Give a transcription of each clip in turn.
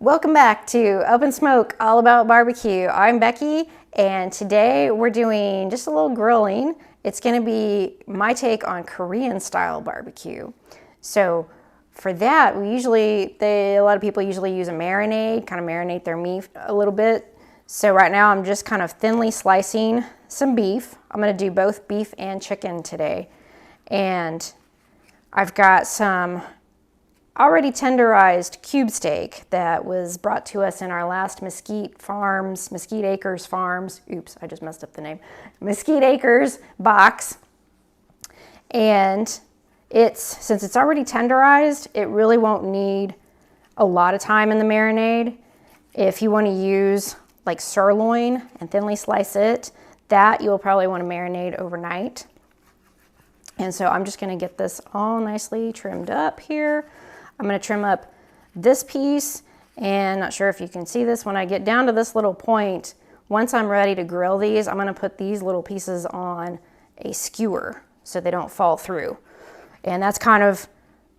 Welcome back to Open Smoke, all about barbecue. I'm Becky, and today we're doing just a little grilling. It's gonna be my take on Korean style barbecue. So for that, a lot of people usually use a marinade, kind of marinate their meat a little bit. So right now I'm just kind of thinly slicing some beef. I'm gonna do both beef and chicken today. And I've got some already tenderized cube steak that was brought to us in our last Mesquite Acres Farms, oops, I just messed up the name, Mesquite Acres box. And since it's already tenderized, it really won't need a lot of time in the marinade. If you want to use like sirloin and thinly slice it, that you'll probably want to marinate overnight. And so I'm just going to get this all nicely trimmed up here. I'm going to trim up this piece, and not sure if you can see this. When I get down to this little point, once I'm ready to grill these, I'm going to put these little pieces on a skewer so they don't fall through. And that's kind of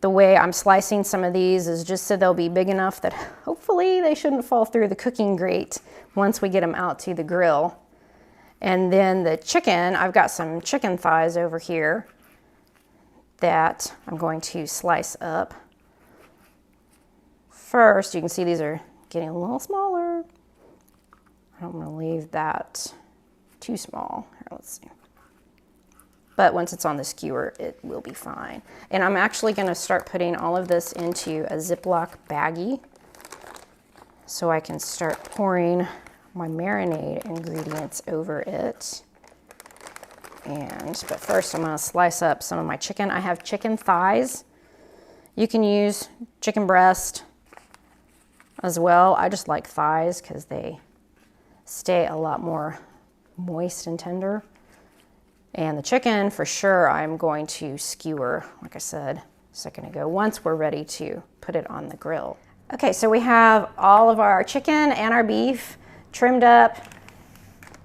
the way I'm slicing some of these, is just so they'll be big enough that hopefully they shouldn't fall through the cooking grate once we get them out to the grill. And then the chicken, I've got some chicken thighs over here that I'm going to slice up. First, you can see these are getting a little smaller. I don't want to leave that too small. Here, let's see. But once it's on the skewer, it will be fine. And I'm actually going to start putting all of this into a Ziploc baggie so I can start pouring my marinade ingredients over it. But first I'm going to slice up some of my chicken. I have chicken thighs. You can use chicken breast as well. I just like thighs because they stay a lot more moist and tender. And the chicken, for sure, I'm going to skewer, like I said a second ago, once we're ready to put it on the grill. Okay, so we have all of our chicken and our beef trimmed up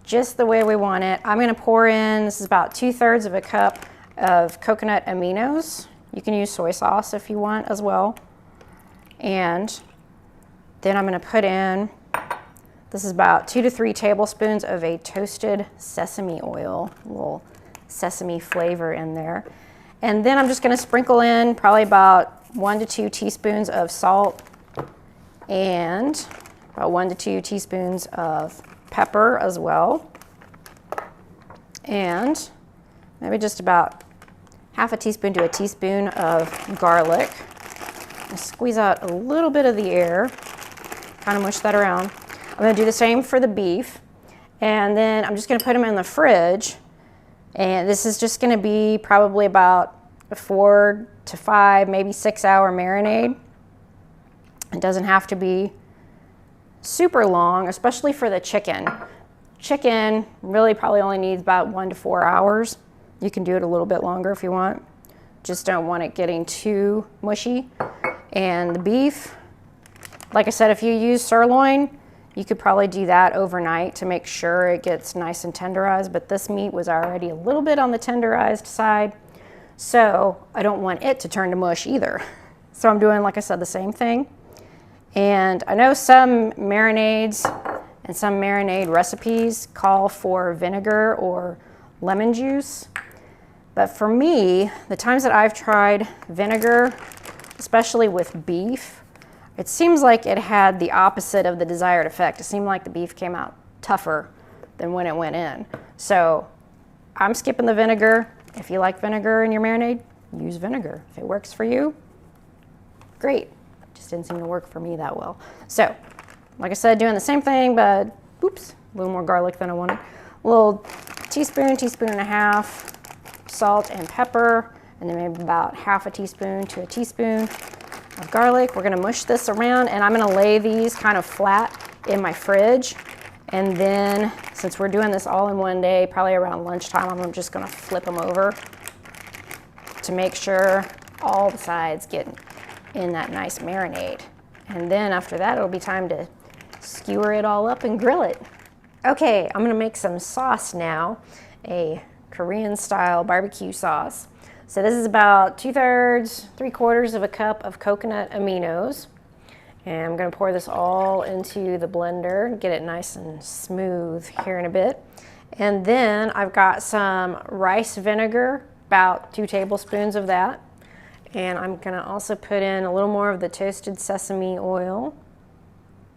just the way we want it. I'm gonna pour in, this is about 2/3 of a cup of coconut aminos. You can use soy sauce if you want as well. And then I'm going to put in, this is about 2 to 3 tablespoons of a toasted sesame oil, a little sesame flavor in there. And then I'm just going to sprinkle in probably about 1 to 2 teaspoons of salt and about 1 to 2 teaspoons of pepper as well. And maybe just about half a teaspoon to a teaspoon of garlic. Squeeze out a little bit of the air. Kind of mush that around. I'm going to do the same for the beef, and then I'm just going to put them in the fridge, and this is just going to be probably about a 4 to 5, maybe 6 hour marinade. It doesn't have to be super long, especially for the chicken. Chicken really probably only needs about 1 to 4 hours. You can do it a little bit longer if you want. Just don't want it getting too mushy. And the beef, like I said, if you use sirloin, you could probably do that overnight to make sure it gets nice and tenderized, but this meat was already a little bit on the tenderized side, so I don't want it to turn to mush either. So I'm doing, like I said, the same thing. And I know some marinades and some marinade recipes call for vinegar or lemon juice, but for me, the times that I've tried vinegar, especially with beef, it seems like it had the opposite of the desired effect. It seemed like the beef came out tougher than when it went in. So I'm skipping the vinegar. If you like vinegar in your marinade, use vinegar. If it works for you, great. It just didn't seem to work for me that well. So, like I said, doing the same thing, but oops, a little more garlic than I wanted. A little teaspoon and a half salt and pepper, and then maybe about half a teaspoon to a teaspoon of garlic. We're gonna mush this around, and I'm gonna lay these kind of flat in my fridge. And then, since we're doing this all in one day, probably around lunchtime, I'm just gonna flip them over to make sure all the sides get in that nice marinade. And then after that, it'll be time to skewer it all up and grill it. Okay, I'm gonna make some sauce now, a Korean style barbecue sauce. So this is about 2/3, 3/4 of a cup of coconut aminos. And I'm gonna pour this all into the blender, get it nice and smooth here in a bit. And then I've got some rice vinegar, about 2 tablespoons of that. And I'm gonna also put in a little more of the toasted sesame oil,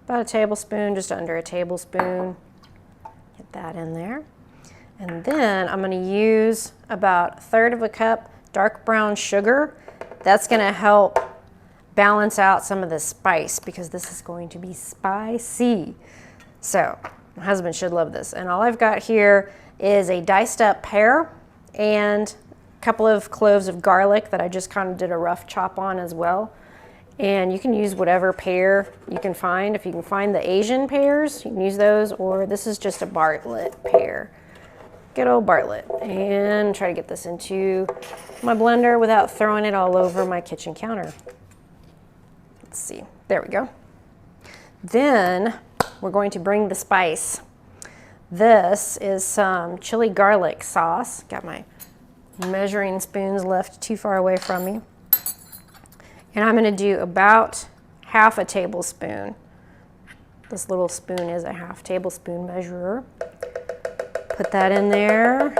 about a tablespoon, just under a tablespoon. Get that in there. And then I'm gonna use about 1/3 of a cup dark brown sugar. That's gonna help balance out some of the spice because this is going to be spicy. So my husband should love this. And all I've got here is a diced up pear and a couple of cloves of garlic that I just kind of did a rough chop on as well. And you can use whatever pear you can find. If you can find the Asian pears, you can use those, or this is just a Bartlett pear. Good old Bartlett. And try to get this into my blender without throwing it all over my kitchen counter. Let's see, there we go. Then we're going to bring the spice. This is some chili garlic sauce. Got my measuring spoons left too far away from me. And I'm gonna do about 1/2 tablespoon. This little spoon is a 1/2 tablespoon measurer. Put that in there.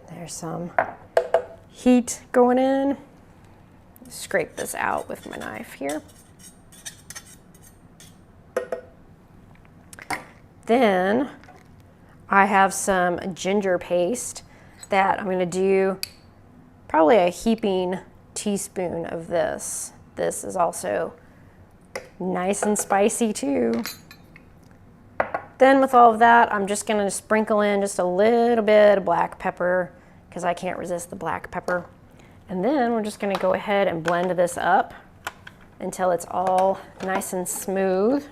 There's some heat going in. Scrape this out with my knife here. Then I have some ginger paste that I'm gonna do probably a heaping teaspoon of this. This is also nice and spicy too. Then with all of that, I'm just gonna sprinkle in just a little bit of black pepper because I can't resist the black pepper. And then we're just gonna go ahead and blend this up until it's all nice and smooth.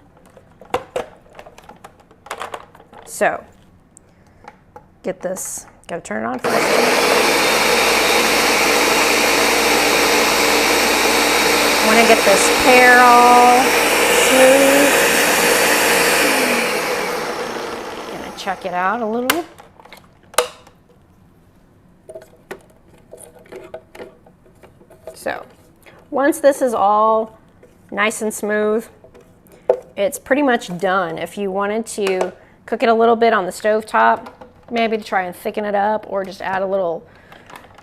So, get this, gotta turn it on first. I wanna get this pear all smooth. Gonna check it out a little. So, once this is all nice and smooth, it's pretty much done. If you wanted to cook it a little bit on the stovetop, maybe to try and thicken it up, or just add a little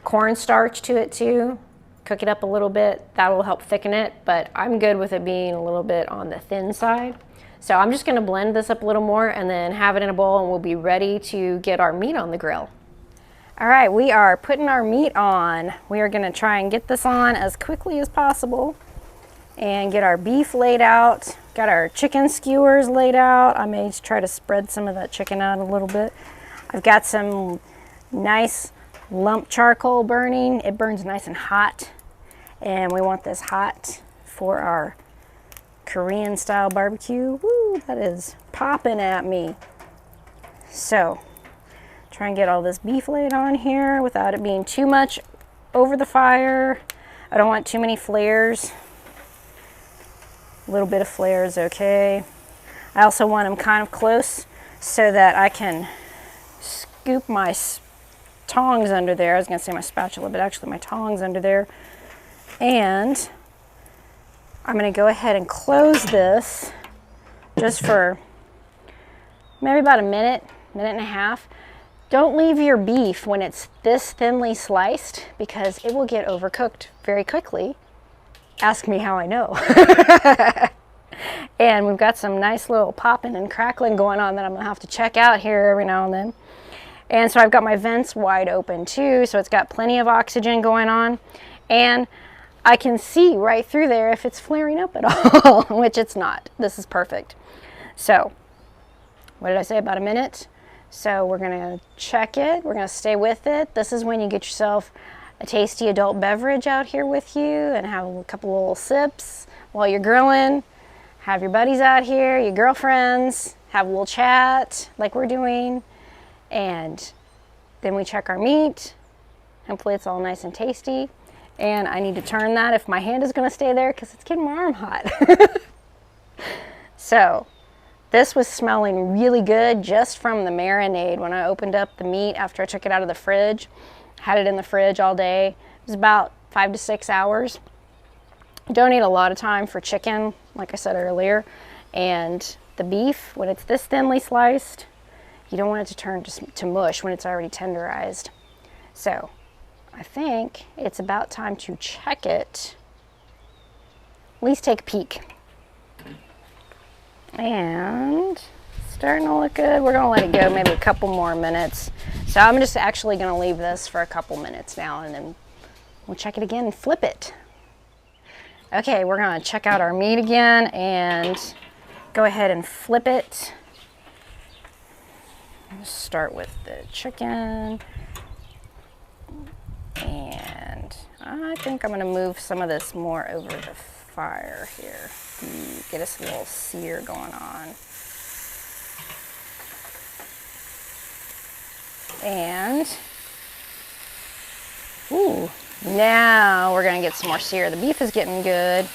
cornstarch to it too. Cook it up a little bit, that will help thicken it, but I'm good with it being a little bit on the thin side. So I'm just gonna blend this up a little more and then have it in a bowl and we'll be ready to get our meat on the grill. All right, we are putting our meat on. We are gonna try and get this on as quickly as possible and get our beef laid out. Got our chicken skewers laid out. I may try to spread some of that chicken out a little bit. I've got some nice lump charcoal burning. It burns nice and hot, and we want this hot for our Korean-style barbecue. Woo, that is popping at me. So, try and get all this beef laid on here without it being too much over the fire. I don't want too many flares. A little bit of flare is okay. I also want them kind of close so that I can scoop my tongs under there. I was gonna say my spatula, but actually my tongs under there. And I'm gonna go ahead and close this just for maybe about a minute, minute and a half. Don't leave your beef when it's this thinly sliced because it will get overcooked very quickly. Ask me how I know. And we've got some nice little popping and crackling going on that I'm gonna have to check out here every now and then. And so I've got my vents wide open too, so it's got plenty of oxygen going on. And I can see right through there if it's flaring up at all, which it's not. This is perfect. So, what did I say, about a minute? So we're gonna check it, we're gonna stay with it. This is when you get yourself a tasty adult beverage out here with you and have a couple little sips while you're grilling. Have your buddies out here, your girlfriends, have a little chat like we're doing. And then we check our meat. Hopefully it's all nice and tasty. And I need to turn that if my hand is gonna stay there because it's getting my arm hot. So this was smelling really good just from the marinade. When I opened up the meat after I took it out of the fridge, had it in the fridge all day. It was about 5 to 6 hours. Don't need a lot of time for chicken. like I said earlier. And the beef, when it's this thinly sliced, you don't want it to turn to mush when it's already tenderized. So I think it's about time to check it. At least take a peek. And starting to look good. We're gonna let it go maybe a couple more minutes. So I'm just actually gonna leave this for a couple minutes now, and then we'll check it again and flip it. Okay, we're gonna check out our meat again and go ahead and flip it. Let's start with the chicken. And I think I'm gonna move some of this more over the fire here. Get us a little sear going on. And, ooh, now we're gonna get some more sear. The beef is getting good.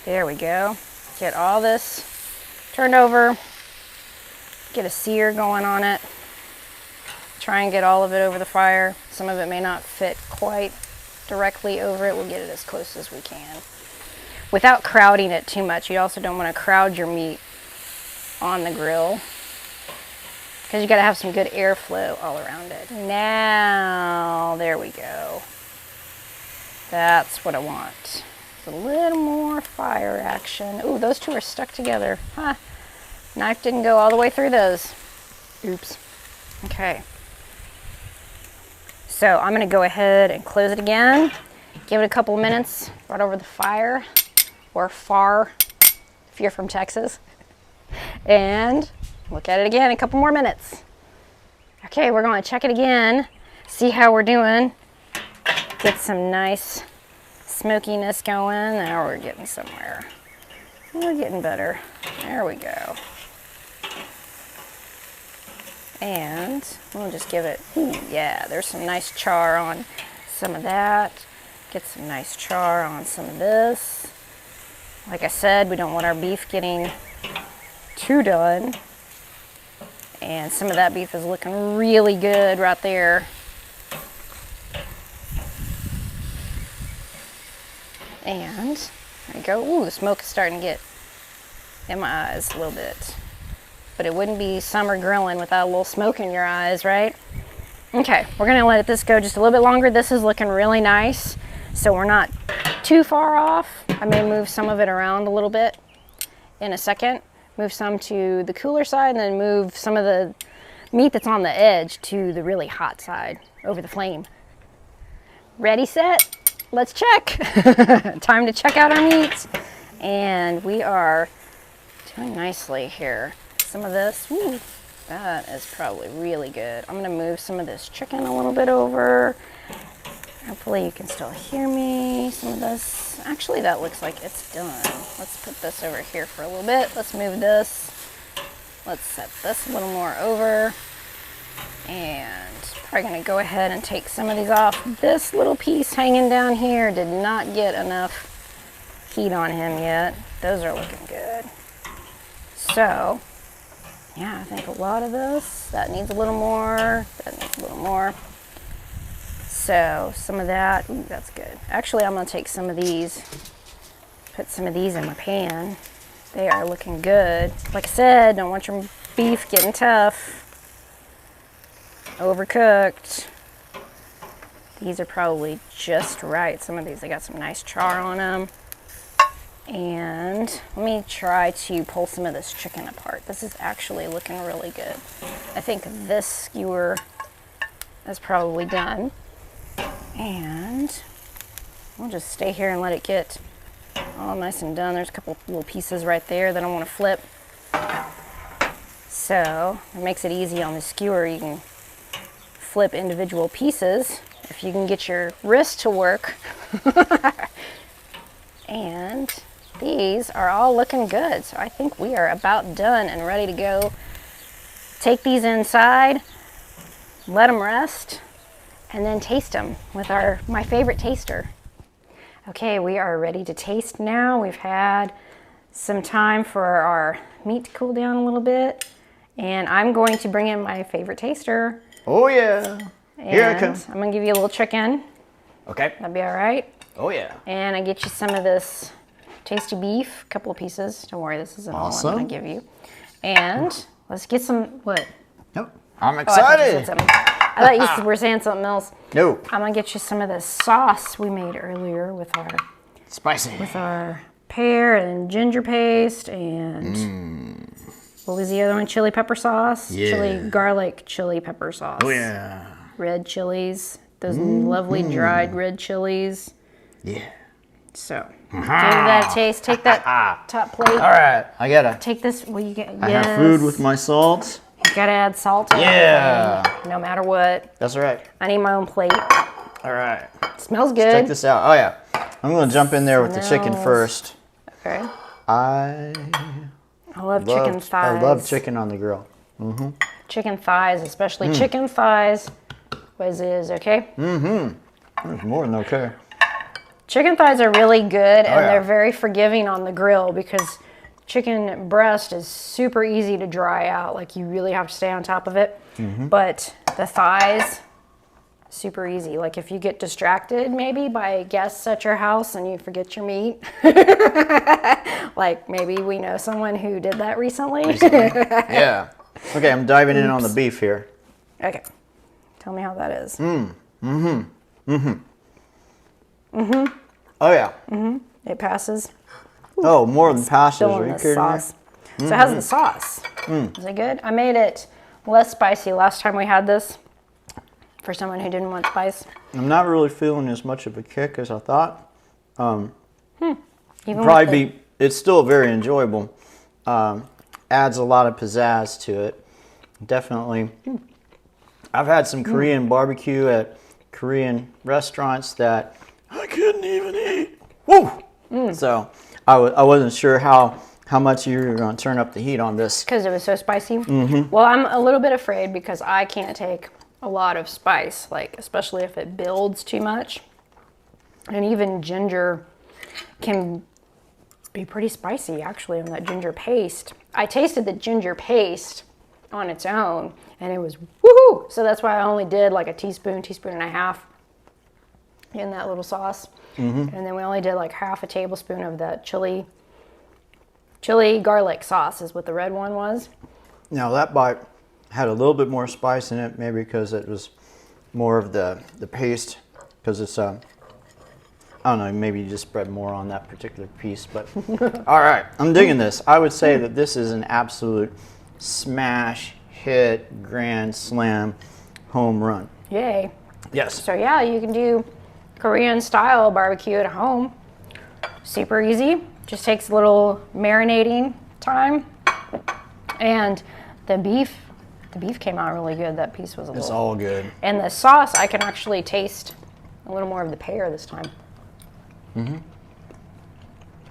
There we go. Get all this turned over. Get a sear going on it. Try and get all of it over the fire. Some of it may not fit quite directly over it. We'll get it as close as we can without crowding it too much. You also don't want to crowd your meat on the grill because you got to have some good airflow all around it. Now, there we go. That's what I want. A little more fire action. Ooh, those two are stuck together. Huh. Knife didn't go all the way through those. Oops. Okay. So I'm gonna go ahead and close it again. Give it a couple of minutes right over the fire, or far if you're from Texas. And look at it again in a couple more minutes. Okay, we're gonna check it again, see how we're doing. Get some nice smokiness going. Now we're getting somewhere. We're getting better. There we go. And we'll just give it, ooh, yeah, there's some nice char on some of that. Get some nice char on some of this. Like I said, we don't want our beef getting too done. And some of that beef is looking really good right there. And there you go. Ooh, the smoke is starting to get in my eyes a little bit. But it wouldn't be summer grilling without a little smoke in your eyes, right? Okay, we're gonna let this go just a little bit longer. This is looking really nice, so we're not too far off. I may move some of it around a little bit in a second. Move some to the cooler side, and then move some of the meat that's on the edge to the really hot side over the flame. Ready, set, let's check. Time to check out our meat. And we are doing nicely here. Some of this, ooh, that is probably really good. I'm gonna move some of this chicken a little bit over. Hopefully you can still hear me. Some of this, actually that looks like it's done. Let's put this over here for a little bit. Let's move this. Let's set this a little more over. And probably gonna go ahead and take some of these off. This little piece hanging down here did not get enough heat on him yet. Those are looking good. So, yeah, I think a lot of this, that needs a little more, that needs a little more. So some of that, ooh, that's good. Actually, I'm gonna take some of these, put some of these in my pan. They are looking good. Like I said, don't want your beef getting tough, overcooked. These are probably just right. Some of these, they got some nice char on them. And let me try to pull some of this chicken apart. This is actually looking really good. I think this skewer is probably done. And we'll just stay here and let it get all nice and done. There's a couple little pieces right there that I want to flip. So it makes it easy on the skewer. You can flip individual pieces if you can get your wrist to work. And these are all looking good. So I think we are about done and ready to go. Take these inside, let them rest, and then taste them with my favorite taster. Okay, we are ready to taste now. We've had some time for our meat to cool down a little bit, and I'm going to bring in my favorite taster. Oh yeah, here it comes. I'm gonna give you a little chicken. Okay. That'd be all right. Oh, yeah. And I get you some of this tasty beef, a couple of pieces. Don't worry, this isn't all I'm going to give you. And let's get some, what? Nope. I'm Oh, excited. I thought you were saying something else. No. I'm going to get you some of this sauce we made earlier with our... Spicy. With our pear and ginger paste and... What was the other one? Chili pepper sauce? Yeah. Garlic chili pepper sauce. Oh, yeah. Red chilies. Those lovely dried red chilies. Yeah. So, give that a taste. Take that top plate. All right. I got to... Take this. Well, you get... I have food with my salt. You got to add salt to everything, no matter what. That's right. I need my own plate. All right. Smells good. Check this out. Oh, yeah. I'm going to jump in there with the chicken first. Okay. I love chicken thighs. I love chicken on the grill. Chicken thighs, especially chicken thighs. Whiz is, okay? There's more than okay. Chicken thighs are really good, and they're very forgiving on the grill because chicken breast is super easy to dry out. Like, you really have to stay on top of it. But the thighs, super easy. Like, if you get distracted maybe by guests at your house and you forget your meat, like maybe we know someone who did that recently. Yeah. Okay, I'm diving in on the beef here. Okay. Tell me how that is. Oh, yeah. It passes. Oh, more than passes. Are you kidding sauce. So it has the sauce. Is it good? I made it less spicy last time we had this for someone who didn't want spice. I'm not really feeling as much of a kick as I thought. It's still very enjoyable. Adds a lot of pizzazz to it. Definitely. I've had some Korean barbecue at Korean restaurants that I couldn't even eat. Woo! So I wasn't sure how much you were going to turn up the heat on this. Because it was so spicy? Well, I'm a little bit afraid because I can't take a lot of spice, like especially if it builds too much. And even ginger can be pretty spicy actually on that ginger paste. I tasted the ginger paste on its own and it was woohoo! So that's why I only did like a teaspoon and a half in that little sauce. And then we only did like half a tablespoon of that chili garlic sauce is what the red one was. Now that bite had a little bit more spice in it, maybe because it was more of the paste, because it's I don't know, maybe you just spread more on that particular piece, but all right, I'm digging this. I would say that this is an absolute smash hit, grand slam, home run. Yay. Yes. So yeah, you can do Korean style barbecue at home. Super easy. Just takes a little marinating time. And the beef came out really good. That piece was It's all good. And the sauce, I can actually taste a little more of the pear this time. I'm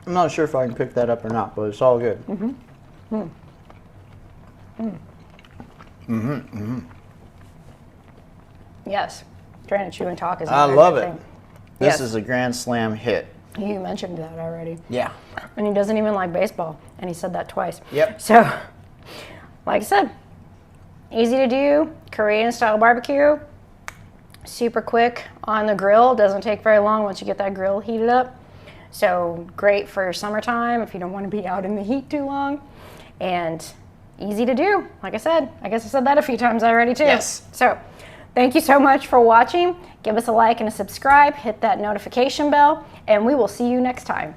not sure if I can pick that up or not, but it's all good. Yes. Trying to chew and talk is I love it. thing. This is a grand slam hit. You mentioned that already. Yeah. And he doesn't even like baseball, and he said that twice. Yep. So, like I said, easy to do, Korean style barbecue, super quick on the grill, doesn't take very long once you get that grill heated up. So great for summertime if you don't want to be out in the heat too long, and easy to do. Like I said, I guess I said that a few times already too. Yes. So thank you so much for watching. Give us a like and a subscribe, hit that notification bell, and we will see you next time.